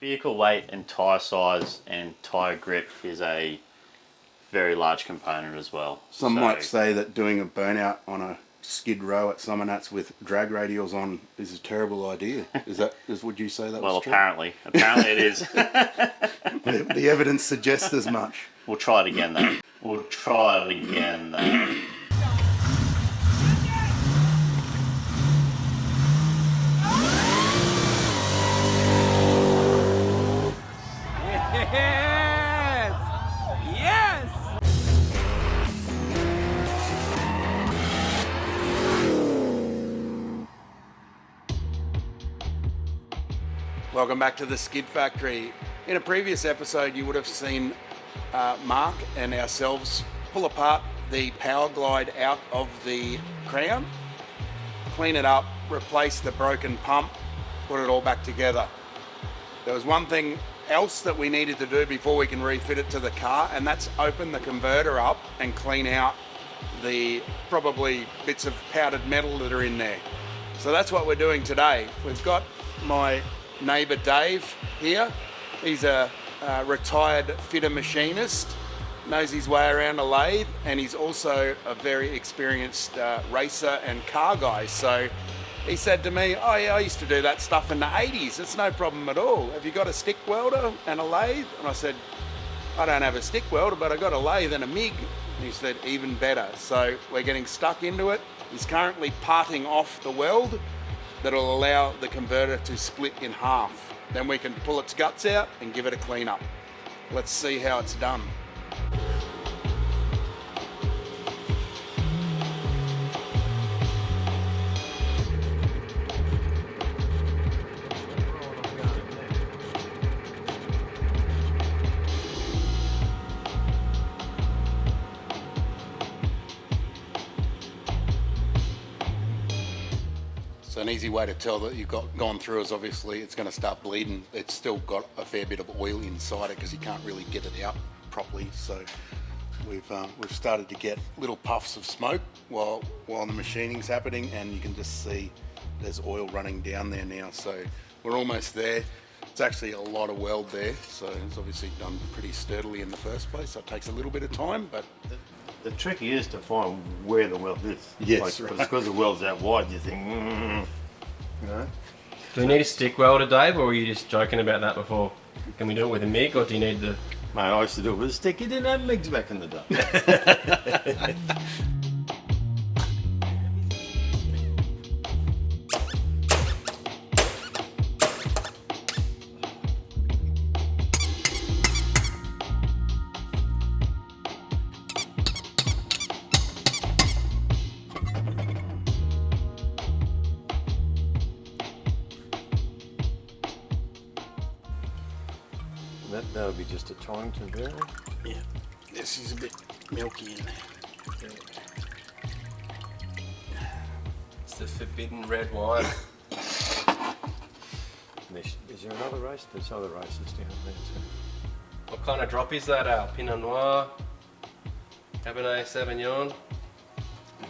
Vehicle weight and tyre size and tyre grip is a very large component as well. Some might say that doing a burnout on a skid row at Summernats with drag radials on is a terrible idea. Would you say that was true? Well, apparently it is. The evidence suggests as much. We'll try it again though. Welcome back to the Skid Factory. In a previous episode, you would have seen Mark and ourselves pull apart the Power Glide out of the crown, clean it up, replace the broken pump, put it all back together. There was one thing else that we needed to do before we can refit it to the car, and that's open the converter up and clean out the probably bits of powdered metal that are in there. So that's what we're doing today. We've got my neighbour Dave here. He's a retired fitter machinist, knows his way around a lathe, and he's also a very experienced racer and car guy. So he said to me, oh yeah, I used to do that stuff in the 80s. It's no problem at all. Have you got a stick welder and a lathe? And I said, I don't have a stick welder, but I got a lathe and a MIG. And he said, even better. So we're getting stuck into it. He's currently parting off the weld that'll allow the converter to split in half. Then we can pull its guts out and give it a clean up. Let's see how it's done. So an easy way to tell that you've gone through is obviously it's going to start bleeding. It's still got a fair bit of oil inside it because you can't really get it out properly. So we've started to get little puffs of smoke while the machining's happening, and you can just see there's oil running down there now. So we're almost there. It's actually a lot of weld there, so it's obviously done pretty sturdily in the first place. So it takes a little bit of time, but the trick is to find where the weld is. Yes, right. Because the weld's out wide, you think, you know. Do we need a stick welder, Dave, or were you just joking about that before? Can we do it with a MIG, or do you need the... Mate, I used to do it with a stick. You didn't have MIGs back in the day. That'll be just a time to do. yeah, this is a bit milky in there. It's the forbidden red wine. Is there another race? There's other races down there too. What kind of drop is that, Al? Pinot Noir? Cabernet Sauvignon? I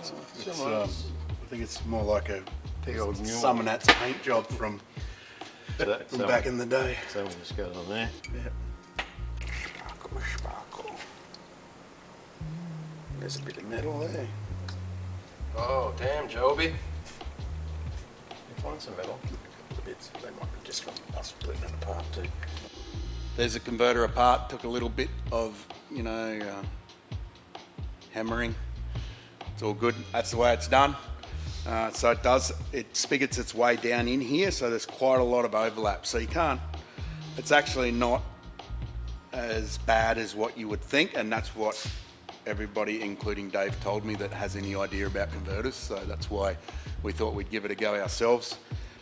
think it's more like a big old Summernats paint job from back in the day. So we'll just go on there. Yeah. Sparkle. There's a bit of metal there. Oh, damn, Joby. You find some metal? Bits. They might be just from us splitting it apart too. There's a converter apart. Took a little bit of, hammering. It's all good. That's the way it's done. So it spigots its way down in here, so there's quite a lot of overlap. So it's actually not as bad as what you would think, and that's what everybody, including Dave, told me that has any idea about converters. So that's why we thought we'd give it a go ourselves.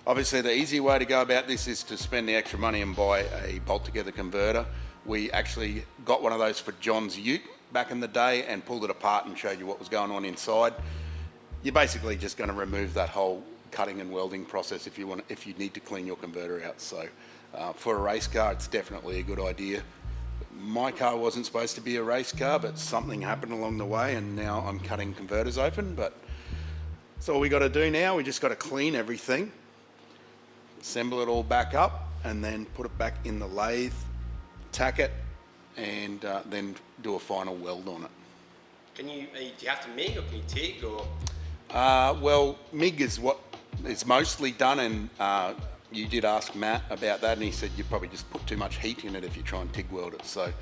Obviously, the easy way to go about this is to spend the extra money and buy a bolt-together converter. We actually got one of those for John's ute back in the day and pulled it apart and showed you what was going on inside. You're basically just going to remove that whole cutting and welding process if you need to clean your converter out. So for a race car, it's definitely a good idea. My car wasn't supposed to be a race car, but something happened along the way, and now I'm cutting converters open. But that's all we got to do now. We just got to clean everything, assemble it all back up, and then put it back in the lathe, tack it, and then do a final weld on it. Do you have to MIG or can you TIG or? Well, MIG is what is mostly done, and you did ask Matt about that, and he said you probably just put too much heat in it if you try and TIG weld it. So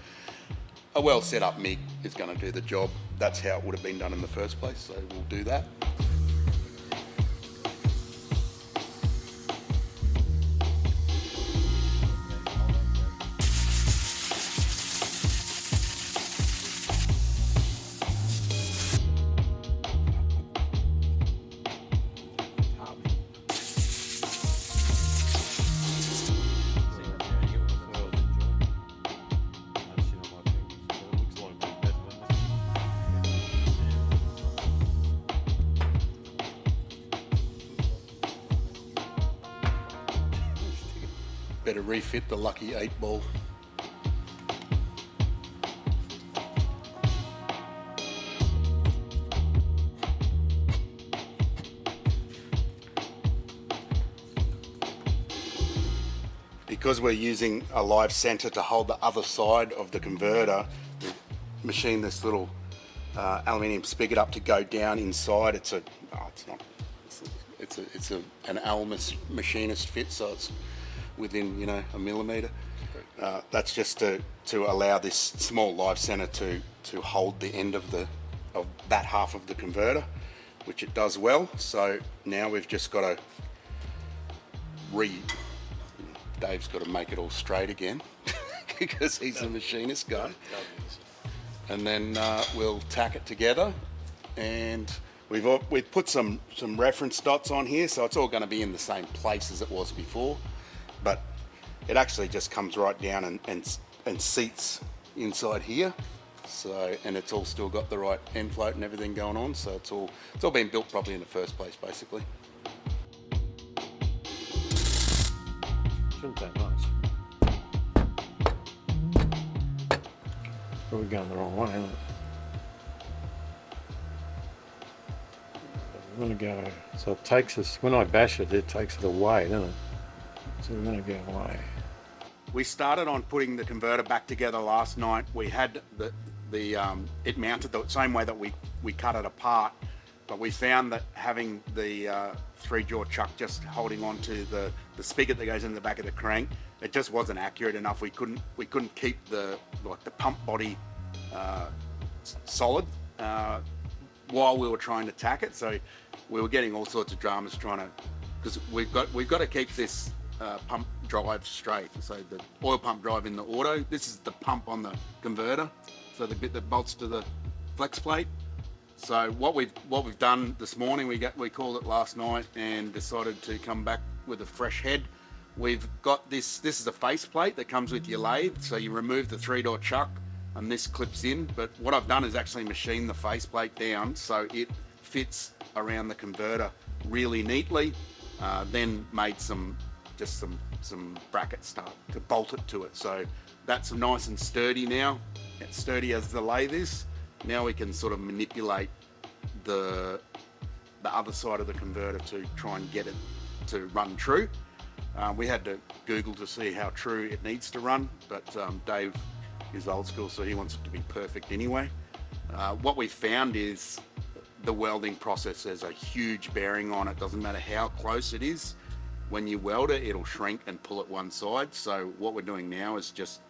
a well set up MIG is going to do the job. That's how it would have been done in the first place, so we'll do that. Better refit the lucky 8-ball. Because we're using a live center to hold the other side of the converter, we machine this little aluminium spigot up to go down inside. It's an Almus machinist fit, so it's within a millimeter. That's just to allow this small live center to hold the end of that half of the converter, which it does well. So now we've just got to Dave's got to make it all straight again because he's a machinist guy. And then we'll tack it together, and we've put some reference dots on here, so it's all going to be in the same place as it was before. But it actually just comes right down and seats inside here. So, and it's all still got the right end float and everything going on. So it's all been built properly in the first place, basically. Shouldn't that much. Probably going the wrong way, isn't it? We're going to go, so it takes us, when I bash it, it takes it away, doesn't it? So we're going to go away. We started on putting the converter back together last night. We had it mounted the same way that we cut it apart, but we found that having the 3-jaw chuck just holding on to the spigot that goes in the back of the crank, it just wasn't accurate enough. We couldn't keep the pump body solid while we were trying to tack it. So we were getting all sorts of dramas because we've got to keep this pump drive straight. So the oil pump drive in the auto, this is the pump on the converter, so the bit that bolts to the flex plate. So what we've done this morning, we called it last night and decided to come back with a fresh head. We've got this is a face plate that comes with your lathe, so you remove the 3-door chuck and this clips in, but what I've done is actually machine the face plate down so it fits around the converter really neatly, then made some brackets to bolt it to it. So that's nice and sturdy now. It's sturdy as the lathe is. Now we can sort of manipulate the other side of the converter to try and get it to run true. We had to Google to see how true it needs to run, but Dave is old school, so he wants it to be perfect anyway. What we found is the welding process has a huge bearing on it. Doesn't matter how close it is. When you weld it, it'll shrink and pull at one side. So what we're doing now is just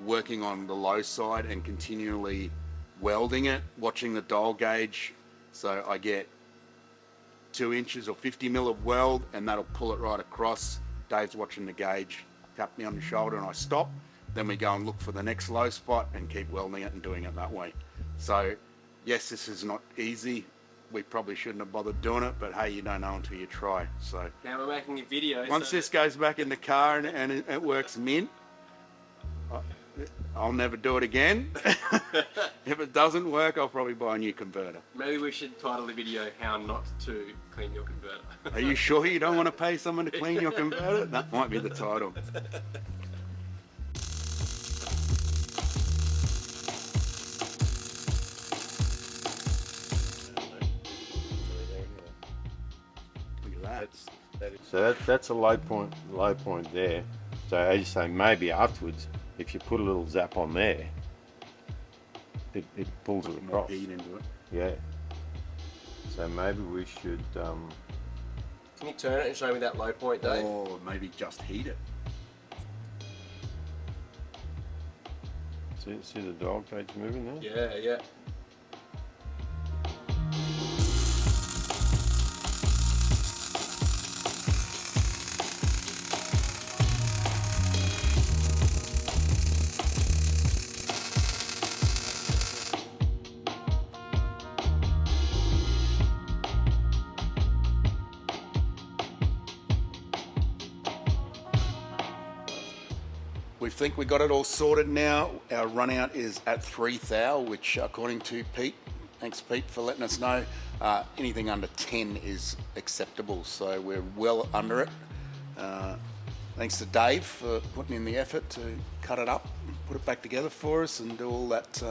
working on the low side and continually welding it, watching the dial gauge. So I get 2 inches or 50 mil of weld, and that'll pull it right across. Dave's watching the gauge, tap me on the shoulder, and I stop. Then we go and look for the next low spot and keep welding it and doing it that way. So yes, this is not easy. We probably shouldn't have bothered doing it, but hey, you don't know until you try. So Now we're making a video. once this goes back in the car and it works mint, I'll never do it again. If it doesn't work, I'll probably buy a new converter. Maybe we should title the video "How Not to Clean Your Converter." Are you sure you don't want to pay someone to clean your converter? That might be the title. Look at that. So that's a low point there. So as you say, maybe afterwards, if you put a little zap on there, it pulls it More across. heat into it. Yeah. So maybe we should. Can you turn it and show me that low point, Dave? Or maybe just heat it. See the dial gauge moving there? Yeah, yeah. We think we got it all sorted now. Our run out is at 3 thou, which according to Pete, thanks Pete for letting us know, anything under 10 is acceptable. So we're well under it. Thanks to Dave for putting in the effort to cut it up, put it back together for us and do all that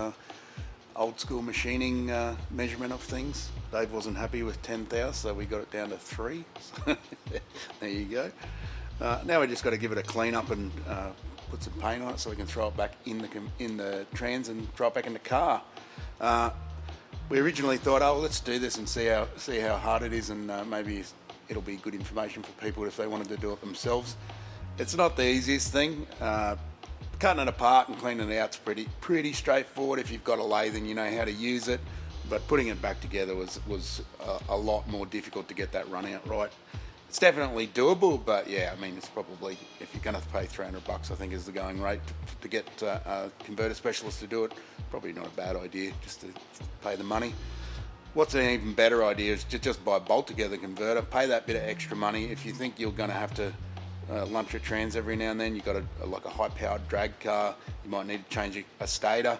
old school machining measurement of things. Dave wasn't happy with 10 thou, so we got it down to 3. So there you go. Now we just got to give it a clean up and put some paint on it so we can throw it back in the trans and throw it back in the car. We originally thought, oh, let's do this and see how hard it is, and maybe it'll be good information for people if they wanted to do it themselves. It's not the easiest thing. Cutting it apart and cleaning it out's pretty straightforward if you've got a lathe and you know how to use it. But putting it back together was a lot more difficult to get that run out right. It's definitely doable, but yeah, I mean, it's probably, if you're going to pay $300, I think is the going rate to get a converter specialist to do it, probably not a bad idea just to pay the money. What's an even better idea is to just buy a bolt together converter, pay that bit of extra money. If you think you're going to have to lunch your trans every now and then, you've got like a high powered drag car, you might need to change a stator.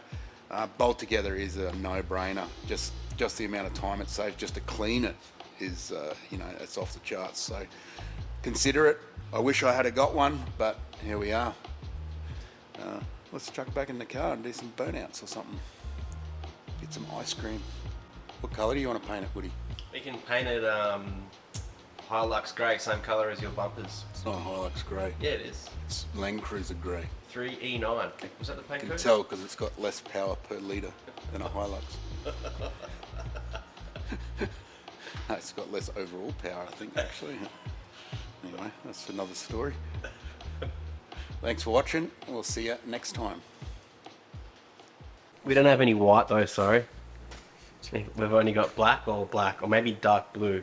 Bolt together is a no-brainer. Just the amount of time it saves just to clean it is, it's off the charts. So consider it. I wish I had got one, but here we are. Let's chuck back in the car and do some burnouts or something. Get some ice cream. What colour do you want to paint it, Woody? We can paint it Hilux grey, same colour as your bumpers. It's not Hilux grey. Yeah, it is. It's Land Cruiser grey. 3E9. Was that the paint You can code? tell because it's got less power per litre than a Hilux. No, it's got less overall power, I think, actually. Anyway, that's another story. Thanks for watching. We'll see you next time. We don't have any white though, sorry. We've only got black, or maybe dark blue.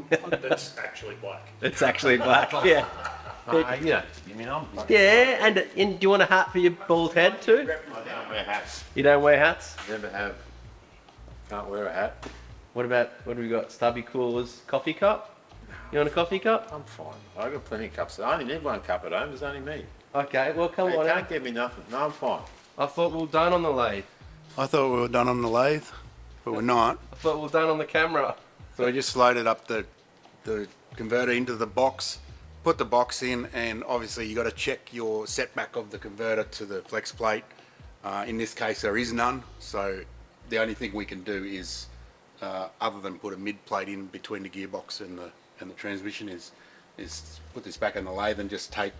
That's actually black. It's actually black, yeah. Yeah, and do you want a hat for your bald head too? I don't wear hats. You don't wear hats? Never have. Can't wear a hat. What do we got? Stubby Coolers coffee cup? You want a coffee cup? I'm fine. I've got plenty of cups. I only need one cup at home. There's only me. Okay, well come on Can't out. give me nothing. No, I'm fine. I thought we were done on the lathe. I thought we were done on the lathe, but we're not. I thought we were done on the camera. So we just loaded up the converter into the box, put the box in, and obviously you got to check your setback of the converter to the flex plate. In this case, there is none, so the only thing we can do is, other than put a mid plate in between the gearbox and the transmission, is put this back in the lathe and just take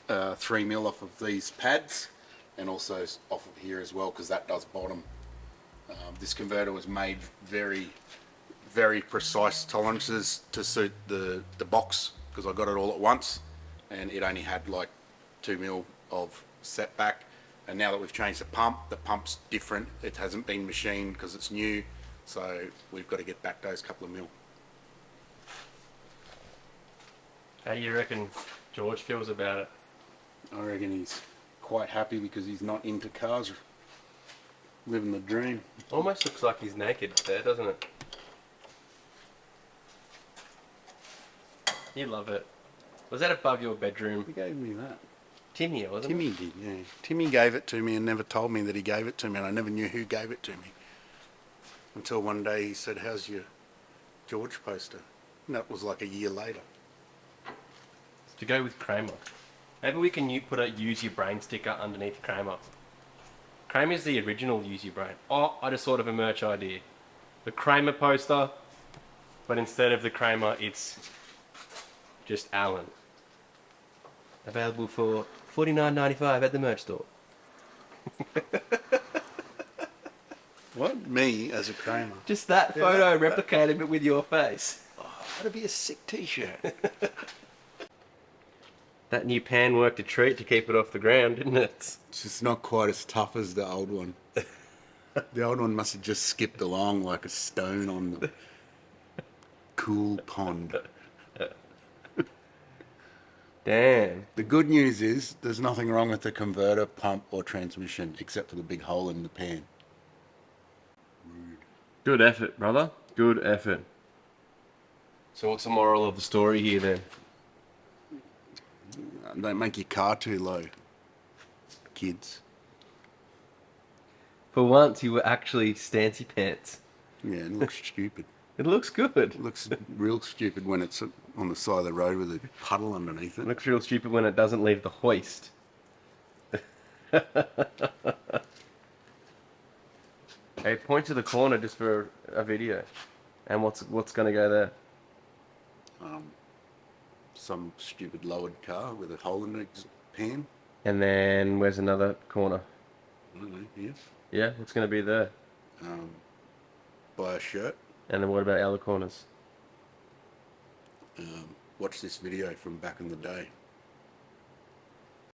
3 mil off of these pads, and also off of here as well, because that does bottom. This converter was made very precise tolerances to suit the box, because I got it all at once and it only had like 2 mil of setback. And now that we've changed the pump's different. It hasn't been machined because it's new, so we've got to get back those couple of mil. How do you reckon George feels about it? I reckon he's quite happy because he's not into cars, living the dream. Almost looks like he's naked there, doesn't it? You love it. Was that above your bedroom? He gave me that. Timmy, wasn't Timmy it? did, yeah. Timmy gave it to me and never told me that he gave it to me, and I never knew who gave it to me. Until one day he said, "How's your George poster?" And that was like a year later. To go with Kramer. Maybe we can put a use your brain sticker underneath Kramer. Kramer's the original use your brain. Oh, I just thought of a merch idea. The Kramer poster, but instead of the Kramer, it's just Alan. Available for $49.95 at the merch store. What? Me as a Kramer? Just that photo replicated but with your face. That'd be a sick t-shirt. That new pan worked a treat to keep it off the ground, didn't it? It's just not quite as tough as the old one. The old one must have just skipped along like a stone on the cool pond. Damn. The good news is there's nothing wrong with the converter, pump or transmission except for the big hole in the pan. Good effort, brother. Good effort. So what's the moral of the story here then? Don't make your car too low, kids. For once, you were actually stancy pants. Yeah, it looks stupid. It looks good. It looks real stupid when it's on the side of the road with a puddle underneath It it. looks real stupid when it doesn't leave the hoist. Hey, point to the corner just for a video. And what's going to go there? Some stupid lowered car with a hole in the pan. And then where's another corner? I don't know, here. Yeah, what's going to be there? Buy a shirt. And then what about other corners? Watch this video from back in the day.